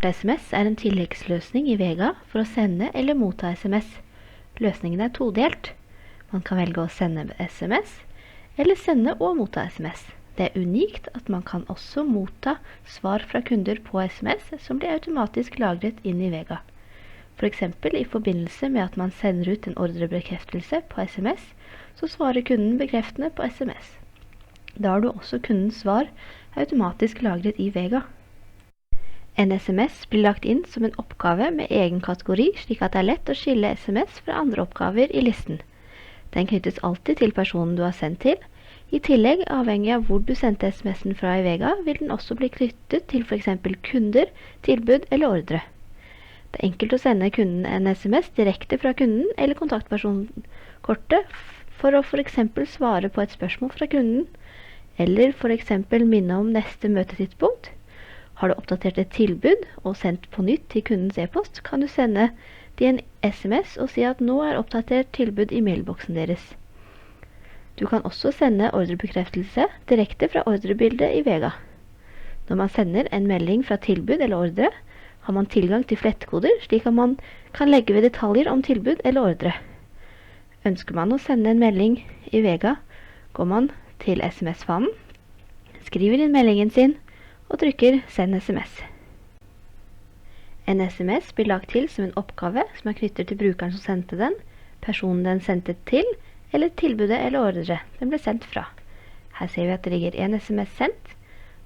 Starta SMS er en tilleggsløsning i Vega for å sende eller motta SMS. Løsningen er todelt. Man kan velge å sende SMS, eller sende og motta SMS. Det er unikt at man kan også motta svar fra kunder på SMS som blir automatisk lagret inn i Vega. For eksempel i forbindelse med at man sender ut en ordrebekreftelse på SMS, så svarer kunden bekreftende på SMS. Da har du også kundens svar automatisk lagret i Vega. En SMS blir lagt inn som en oppgave med egen kategori, slik at det er lett å skille SMS fra andre oppgaver i listen. Den knyttes alltid til personen du har sendt til. I tillegg, avhengig av hvor du sendte SMS-en fra i Vega, vil den også bli knyttet til for eksempel kunder, tilbud eller ordre. Det er enkelt å sende kunden en SMS direkte fra kunden eller kontaktpersonkortet for å for eksempel svare på et spørsmål fra kunden, eller for eksempel minne om neste møtetidspunkt. Har du oppdatert et tilbud og sendt på nytt til kundens e-post, kan du sende de en SMS og si at nå er oppdatert tilbud i mailboksen deres. Du kan også sende ordrebekreftelse direkte fra ordrebildet i Vega. Når man sender en melding fra tilbud eller ordre, har man tilgang til flettekoder, slik at man kan legge ved detaljer om tilbud eller ordre. Ønsker man å sende en melding i Vega, går man til SMS-fanen, skriver inn meldingen sin, og trykker «Send SMS». En SMS blir lagt til som en oppgave som er knyttet til brukeren som sendte den, personen den sendte til, eller tilbudet eller ordre den ble sendt fra. Her ser vi at det ligger en SMS sendt,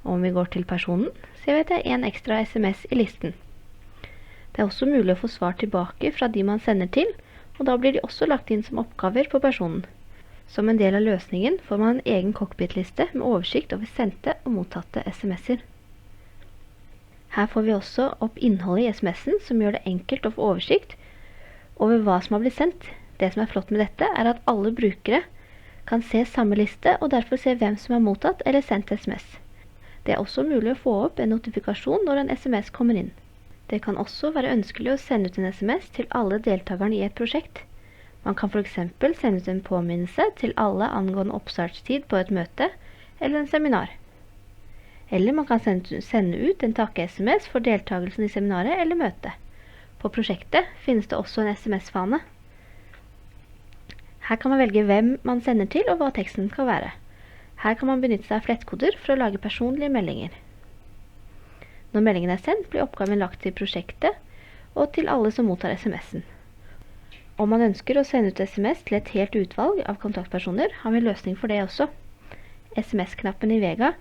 og om vi går til personen, ser vi at det er en ekstra SMS i listen. Det er også mulig å få svar tilbake fra de man sender til, og da blir de også lagt inn som oppgaver på personen. Som en del av løsningen får man en egen cockpit-liste med oversikt over sendte og mottatte SMS-er. Her får vi også opp innholdet i SMS-en som gjør det enkelt å få oversikt over hva som har blitt sendt. Det som er flott med dette er at alle brukere kan se samme liste og derfor se hvem som har mottatt eller sendt SMS. Det er også mulig å få opp en notifikasjon når en SMS kommer inn. Det kan også være ønskelig å sende ut en SMS til alle deltakerne i et prosjekt. Man kan for eksempel sende ut en påminnelse til alle angående oppstartstid på et møte eller en seminar. Eller man kan sende ut en takke-SMS for deltakelsen i seminaret eller møtet. På prosjektet finnes det også en SMS-fane. Her kan man velge hvem man sender til og hva teksten skal være. Her kan man benytte seg av flettkoder for å lage personlige meldinger. Når meldingen er sendt, blir oppgaven lagt til prosjektet og til alle som mottar SMS-en. Om man ønsker å sende ut SMS til et helt utvalg av kontaktpersoner, har vi en løsning for det også. SMS-knappen i Vega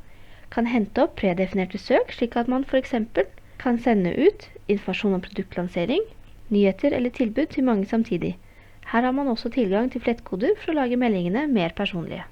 kan hente opp predefinerte søk, slik at man for eksempel kan sende ut informasjon om produktlansering, nyheter eller tilbud til mange samtidig. Her har man også tilgang til flettkoder for å lage meldingene mer personlige.